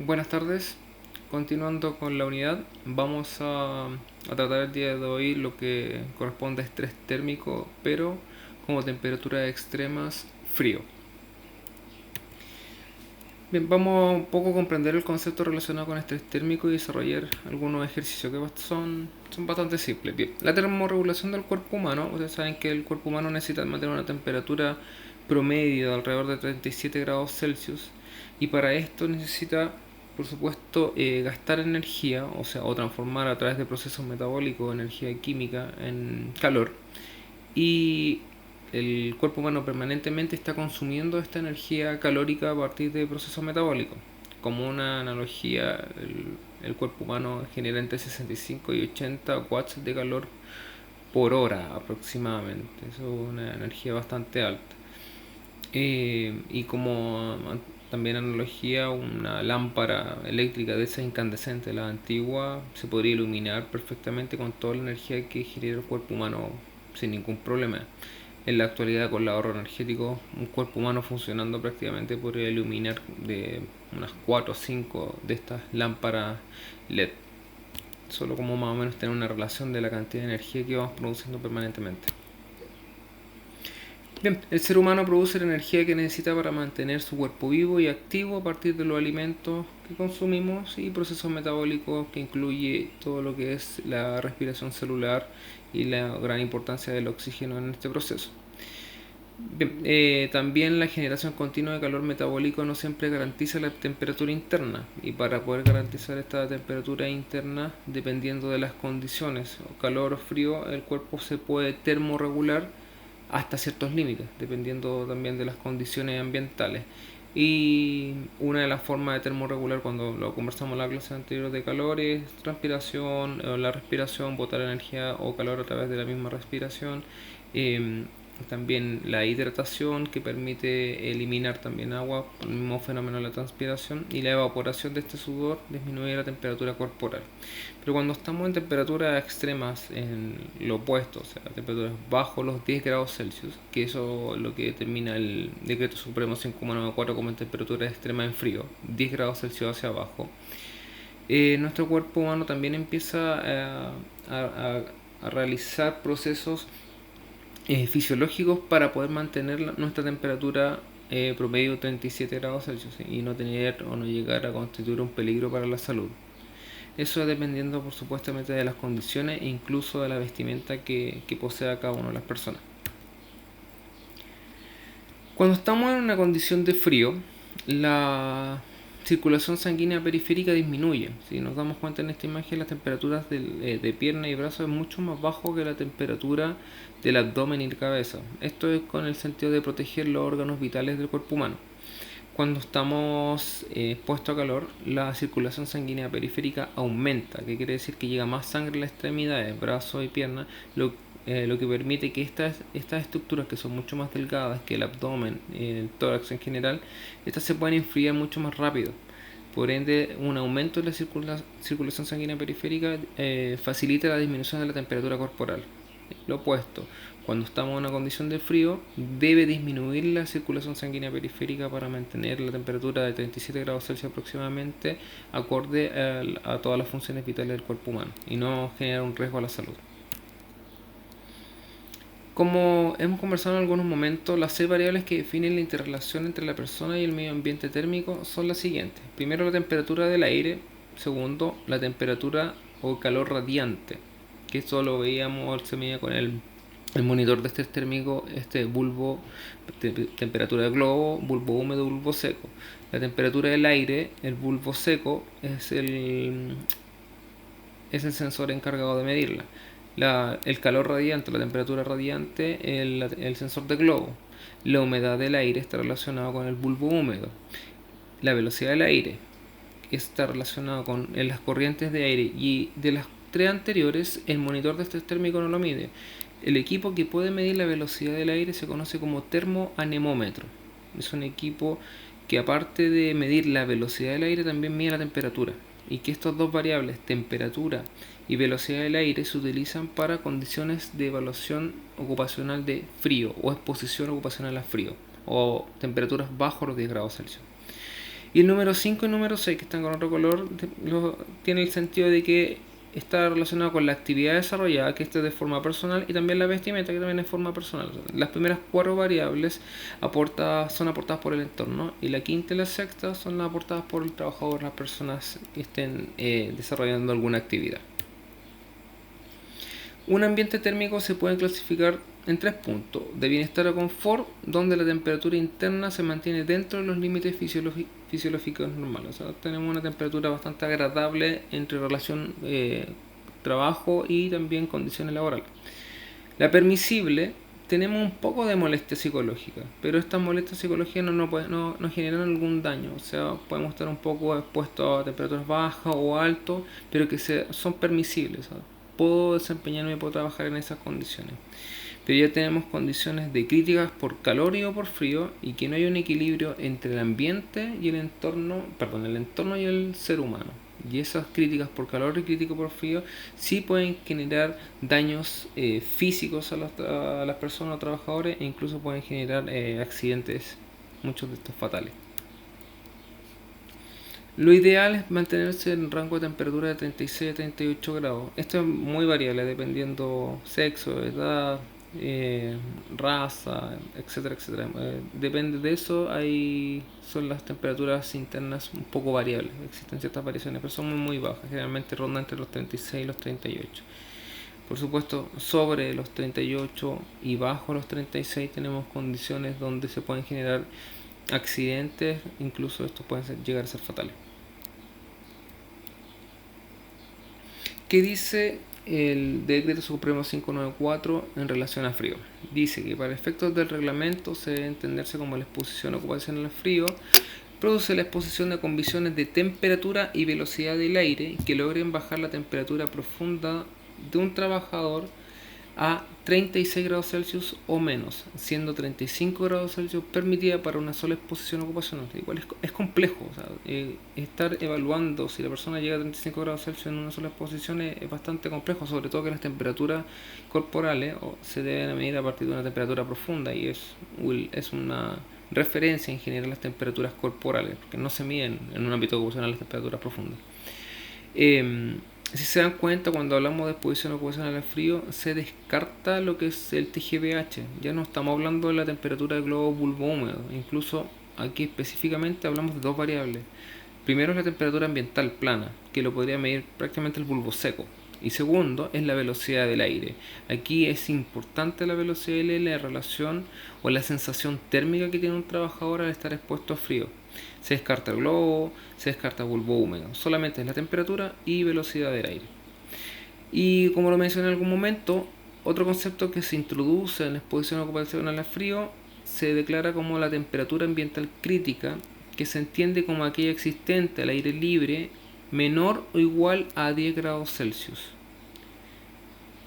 Buenas tardes, continuando con la unidad, vamos a tratar el día de hoy lo que corresponde a estrés térmico, pero como temperaturas extremas, frío. Bien, vamos un poco a comprender el concepto relacionado con estrés térmico y desarrollar algunos ejercicios que son bastante simples. Bien, la termorregulación del cuerpo humano, ustedes saben que el cuerpo humano necesita mantener una temperatura promedio de alrededor de 37 grados Celsius y para esto necesita, por supuesto, gastar energía, o transformar a través de procesos metabólicos energía química en calor y el cuerpo humano permanentemente está consumiendo esta energía calórica a partir de procesos metabólicos. Como una analogía, el cuerpo humano genera entre 65 y 80 watts de calor por hora aproximadamente. Eso es una energía bastante alta. Y como también analogía, una lámpara eléctrica de esa incandescente, la antigua, se podría iluminar perfectamente con toda la energía que genera el cuerpo humano sin ningún problema. En la actualidad, con el ahorro energético, un cuerpo humano funcionando prácticamente podría iluminar de unas 4 o 5 de estas lámparas LED. Solo como más o menos tener una relación de la cantidad de energía que vamos produciendo permanentemente. Bien, el ser humano produce la energía que necesita para mantener su cuerpo vivo y activo a partir de los alimentos que consumimos y procesos metabólicos que incluye todo lo que es la respiración celular y la gran importancia del oxígeno en este proceso. Bien, también la generación continua de calor metabólico no siempre garantiza la temperatura interna y para poder garantizar esta temperatura interna dependiendo de las condiciones, o calor o frío, el cuerpo se puede termorregular hasta ciertos límites, dependiendo también de las condiciones ambientales. Y una de las formas de termorregular, cuando lo conversamos en la clase anterior de calor, es transpiración, la respiración, botar energía o calor a través de la misma respiración. Eh, También la hidratación, que permite eliminar también agua, el mismo fenómeno de la transpiración, y la evaporación de este sudor disminuye la temperatura corporal. Pero cuando estamos en temperaturas extremas, en lo opuesto, o sea, temperaturas bajo los 10 grados Celsius, que eso es lo que determina el decreto supremo 594 como en temperatura extrema en frío, 10 grados Celsius hacia abajo, nuestro cuerpo humano también empieza a realizar procesos fisiológicos para poder mantener nuestra temperatura promedio 37 grados Celsius y no tener o no llegar a constituir un peligro para la salud. Eso dependiendo, por supuestamente, de las condiciones e incluso de la vestimenta que posea cada una de las personas. Cuando estamos en una condición de frío, la circulación sanguínea periférica disminuye. Si nos damos cuenta en esta imagen, las temperaturas de pierna y brazo es mucho más bajo que la temperatura del abdomen y la cabeza. Esto es con el sentido de proteger los órganos vitales del cuerpo humano. Cuando estamos expuestos a calor, la circulación sanguínea periférica aumenta, que quiere decir que llega más sangre a las extremidades, brazos y piernas, lo que permite que estas estructuras que son mucho más delgadas que el abdomen, el tórax en general, estas se pueden enfriar mucho más rápido. Por ende, un aumento de la circulación sanguínea periférica facilita la disminución de la temperatura corporal. Lo opuesto, cuando estamos en una condición de frío, debe disminuir la circulación sanguínea periférica para mantener la temperatura de 37 grados Celsius aproximadamente, acorde a todas las funciones vitales del cuerpo humano y no generar un riesgo a la salud. Como hemos conversado en algunos momentos, las 6 variables que definen la interrelación entre la persona y el medio ambiente térmico son las siguientes. Primero, la temperatura del aire. Segundo, la temperatura o calor radiante, que esto lo veíamos, se medía con el monitor de estrés térmico, este bulbo, temperatura de globo, bulbo húmedo, bulbo seco. La temperatura del aire, el bulbo seco, es el sensor encargado de medirla. El calor radiante, la temperatura radiante, el sensor de globo. La humedad del aire está relacionado con el bulbo húmedo. La velocidad del aire está relacionado con las corrientes de aire, y de las tres anteriores el monitor de estrés térmico no lo mide. El equipo que puede medir la velocidad del aire se conoce como termoanemómetro. Es un equipo que, aparte de medir la velocidad del aire, también mide la temperatura, y que estas dos variables, temperatura y velocidad del aire, se utilizan para condiciones de evaluación ocupacional de frío o exposición ocupacional a frío o temperaturas bajo los 10 grados Celsius. Y el número 5 y el número 6, que están con otro color, tiene el sentido de que está relacionado con la actividad desarrollada, que esto es de forma personal, y también la vestimenta, que también es de forma personal. Las primeras 4 variables son aportadas por el entorno, y la quinta y la sexta son aportadas por el trabajador, las personas que estén desarrollando alguna actividad. Un ambiente térmico se puede clasificar en 3 puntos: de bienestar o confort, donde la temperatura interna se mantiene dentro de los límites fisiológicos normales. O sea, tenemos una temperatura bastante agradable entre relación trabajo y también condiciones laborales. La permisible, tenemos un poco de molestia psicológica, pero estas molestias psicológicas no generan algún daño. O sea, podemos estar un poco expuestos a temperaturas bajas o altas, pero que son permisibles. ¿Sabes? Puedo desempeñarme, puedo trabajar en esas condiciones. Pero ya tenemos condiciones de críticas por calor y o por frío, y que no hay un equilibrio entre el ambiente y el entorno y el ser humano. Y esas críticas por calor y críticas por frío sí pueden generar daños físicos a las personas o trabajadores, e incluso pueden generar accidentes, muchos de estos fatales. Lo ideal es mantenerse en rango de temperatura de 36 a 38 grados. Esto es muy variable dependiendo sexo, edad, raza, etcétera, etcétera. Depende de eso, son las temperaturas internas un poco variables. Existen ciertas variaciones, pero son muy bajas. Generalmente rondan entre los 36 y los 38. Por supuesto, sobre los 38 y bajo los 36 tenemos condiciones donde se pueden generar accidentes, incluso estos pueden llegar a ser fatales. ¿Qué dice el Decreto Supremo 594 en relación a frío? Dice que para efectos del reglamento se debe entenderse como la exposición ocupacional al frío produce la exposición de condiciones de temperatura y velocidad del aire que logren bajar la temperatura profunda de un trabajador a 36 grados Celsius o menos, siendo 35 grados Celsius permitida para una sola exposición ocupacional. Igual es complejo, o sea, estar evaluando si la persona llega a 35 grados Celsius en una sola exposición es bastante complejo, sobre todo que las temperaturas corporales se deben medir a partir de una temperatura profunda, y es una referencia en general las temperaturas corporales, porque no se miden en un ámbito ocupacional las temperaturas profundas. Si se dan cuenta, cuando hablamos de exposición ocupacional al frío, se descarta lo que es el TGVH. Ya no estamos hablando de la temperatura del globo bulbo húmedo. Incluso aquí específicamente hablamos de 2 variables. Primero es la temperatura ambiental plana, que lo podría medir prácticamente el bulbo seco. Y segundo es la velocidad del aire. Aquí es importante la velocidad del aire, la relación o la sensación térmica que tiene un trabajador al estar expuesto a frío. Se descarta el globo, se descarta el bulbo húmedo. Solamente es la temperatura y velocidad del aire. Y como lo mencioné en algún momento, otro concepto que se introduce en la exposición ocupacional al frío se declara como la temperatura ambiental crítica, que se entiende como aquella existente al aire libre menor o igual a 10 grados Celsius.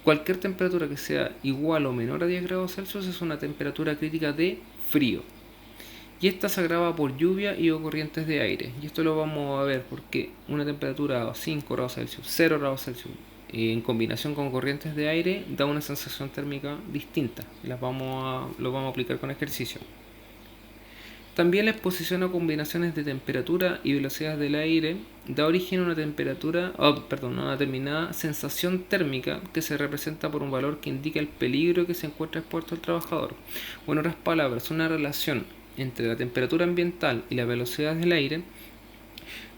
Cualquier temperatura que sea igual o menor a 10 grados Celsius es una temperatura crítica de frío. Y esta se agrava por lluvia y o corrientes de aire. Y esto lo vamos a ver porque una temperatura a 5 grados Celsius, 0 grados Celsius, en combinación con corrientes de aire, da una sensación térmica distinta. Lo vamos a aplicar con ejercicio. También la exposición a combinaciones de temperatura y velocidad del aire da origen a una una determinada sensación térmica que se representa por un valor que indica el peligro que se encuentra expuesto el trabajador. O en otras palabras, una relación entre la temperatura ambiental y la velocidad del aire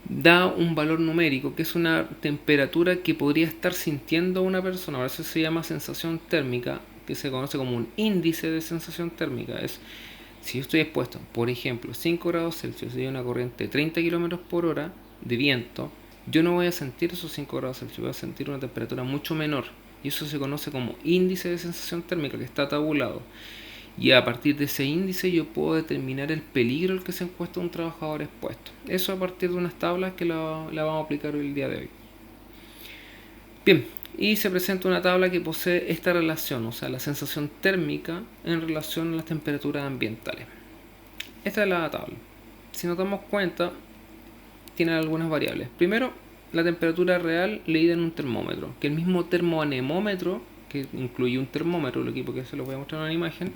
da un valor numérico, que es una temperatura que podría estar sintiendo una persona. Ahora eso se llama sensación térmica, que se conoce como un índice de sensación térmica. Si yo estoy expuesto, por ejemplo, 5 grados Celsius y una corriente de 30 km por hora de viento, yo no voy a sentir esos 5 grados Celsius, voy a sentir una temperatura mucho menor. Y eso se conoce como índice de sensación térmica, que está tabulado. Y a partir de ese índice yo puedo determinar el peligro al que se encuentra un trabajador expuesto. Eso a partir de unas tablas que la vamos a aplicar el día de hoy. Bien, y se presenta una tabla que posee esta relación, o sea, la sensación térmica en relación a las temperaturas ambientales. Esta es la tabla. Si nos damos cuenta, tiene algunas variables. Primero, la temperatura real leída en un termómetro, que el mismo termoanemómetro que incluye un termómetro, el equipo que se lo voy a mostrar en una imagen,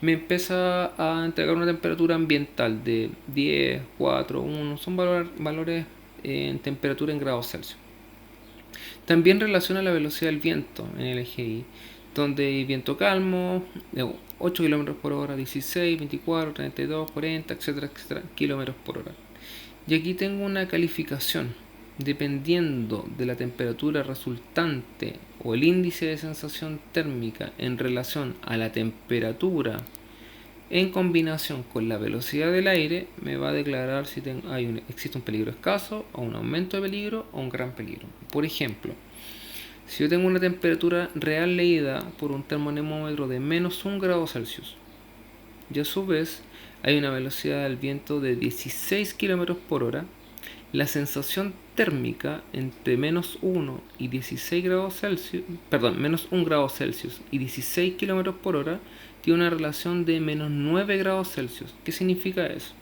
me empieza a entregar una temperatura ambiental de 10, 4, 1, son valores en temperatura en grados Celsius. También relaciona la velocidad del viento en el EGI, donde hay viento calmo, 8 km por hora, 16, 24, 32, 40, etcétera, etcétera, kilómetros por hora. Y aquí tengo una calificación. Dependiendo de la temperatura resultante o el índice de sensación térmica en relación a la temperatura en combinación con la velocidad del aire, me va a declarar si existe un peligro escaso, o un aumento de peligro, o un gran peligro. Por ejemplo, si yo tengo una temperatura real leída por un termonemómetro de menos 1 grado Celsius, y a su vez hay una velocidad del viento de 16 km por hora, la sensación térmica entre menos 1 y 16 grados Celsius, perdón, menos 1 grado Celsius y 16 km por hora tiene una relación de menos 9 grados Celsius. ¿Qué significa eso?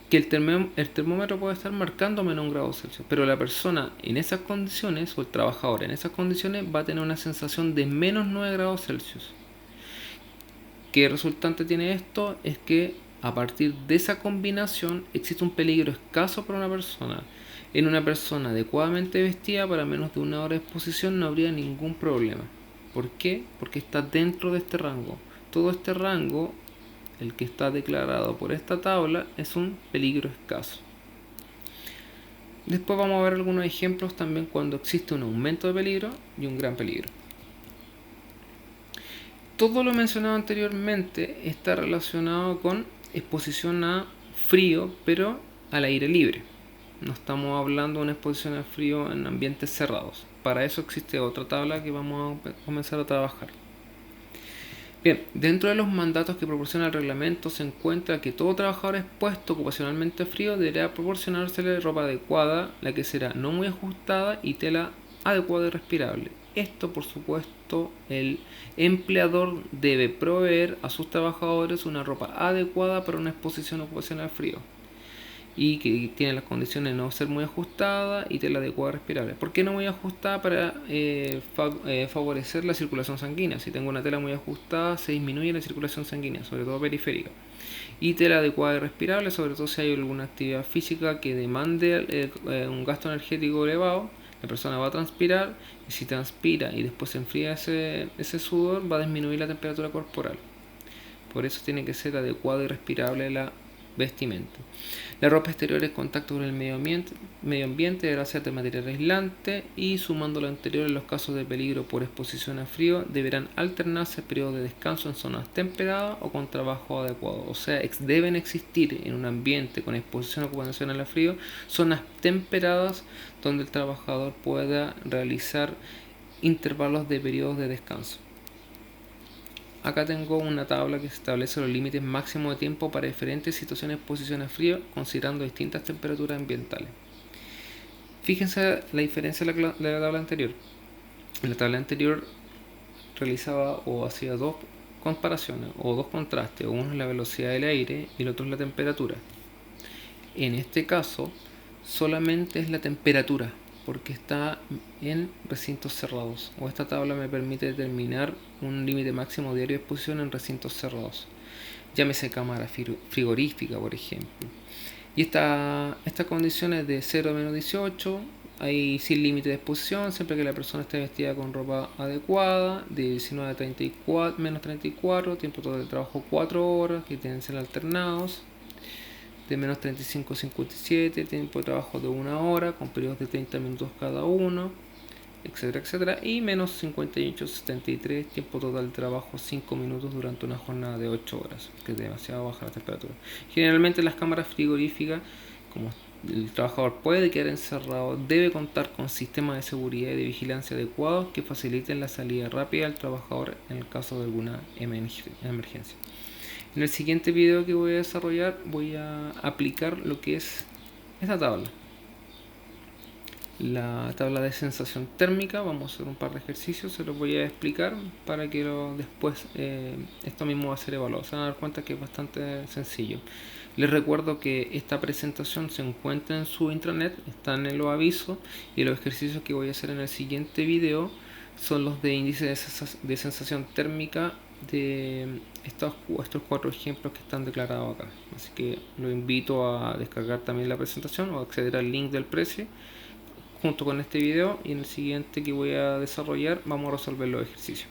Que el termómetro puede estar marcando menos 1 grado Celsius, pero la persona en esas condiciones, o el trabajador en esas condiciones, va a tener una sensación de menos 9 grados Celsius. ¿Qué resultante tiene esto? Es que a partir de esa combinación existe un peligro escaso para una persona. En una persona adecuadamente vestida, para menos de 1 hora de exposición no habría ningún problema. ¿Por qué? Porque está dentro de este rango. Todo este rango, el que está declarado por esta tabla, es un peligro escaso. Después vamos a ver algunos ejemplos también cuando existe un aumento de peligro y un gran peligro. Todo lo mencionado anteriormente está relacionado con exposición a frío, pero al aire libre. No estamos hablando de una exposición a frío en ambientes cerrados. Para eso existe otra tabla que vamos a comenzar a trabajar. Bien, dentro de los mandatos que proporciona el reglamento se encuentra que todo trabajador expuesto ocupacionalmente a frío deberá proporcionársele ropa adecuada, la que será no muy ajustada, y tela adecuada y respirable. Esto, por supuesto, el empleador debe proveer a sus trabajadores una ropa adecuada para una exposición ocupacional al frío y que tiene las condiciones de no ser muy ajustada y tela adecuada y respirable. ¿Por qué no muy ajustada? Para favorecer la circulación sanguínea. Si tengo una tela muy ajustada, se disminuye la circulación sanguínea, sobre todo periférica. Y tela adecuada y respirable, sobre todo si hay alguna actividad física que demande un gasto energético elevado. La persona va a transpirar, y si transpira y después se enfría ese sudor, va a disminuir la temperatura corporal. Por eso tiene que ser adecuada y respirable la vestimenta. La ropa exterior en contacto con el medio ambiente deberá ser de material aislante, y sumando lo anterior, en los casos de peligro por exposición a frío deberán alternarse periodos de descanso en zonas temperadas o con trabajo adecuado. O sea, deben existir en un ambiente con exposición ocupacional a frío zonas temperadas donde el trabajador pueda realizar intervalos de periodos de descanso. Acá tengo una tabla que establece los límites máximos de tiempo para diferentes situaciones de exposición a frío, considerando distintas temperaturas ambientales. Fíjense la diferencia de la tabla anterior. En la tabla anterior realizaba o hacía dos comparaciones o dos contrastes. Uno es la velocidad del aire y el otro es la temperatura. En este caso solamente es la temperatura, porque está en recintos cerrados, o esta tabla me permite determinar un límite máximo diario de exposición en recintos cerrados, llámese cámara frigorífica, por ejemplo. Y esta condición es de 0 a menos 18, hay sin límite de exposición, siempre que la persona esté vestida con ropa adecuada, de 19 a 34, menos 34, tiempo total de trabajo 4 horas, que tienen que ser alternados, de menos 35 a 57, tiempo de trabajo de 1 hora, con periodos de 30 minutos cada uno, etcétera, etcétera, y menos 58 a 73, tiempo total de trabajo 5 minutos durante una jornada de 8 horas, que es demasiado baja la temperatura. Generalmente las cámaras frigoríficas, como el trabajador puede quedar encerrado, debe contar con sistemas de seguridad y de vigilancia adecuados que faciliten la salida rápida del trabajador en el caso de alguna emergencia. En el siguiente video que voy a desarrollar voy a aplicar lo que es esta tabla, la tabla de sensación térmica. Vamos a hacer un par de ejercicios, se los voy a explicar para que después esto mismo va a ser evaluado. Se van a dar cuenta que es bastante sencillo. Les recuerdo que esta presentación se encuentra en su intranet, están en los avisos, y los ejercicios que voy a hacer en el siguiente video son los de índice de sensación térmica de estos cuatro ejemplos que están declarados acá. Así que lo invito a descargar también la presentación o acceder al link del precio junto con este video, y en el siguiente que voy a desarrollar vamos a resolver los ejercicios.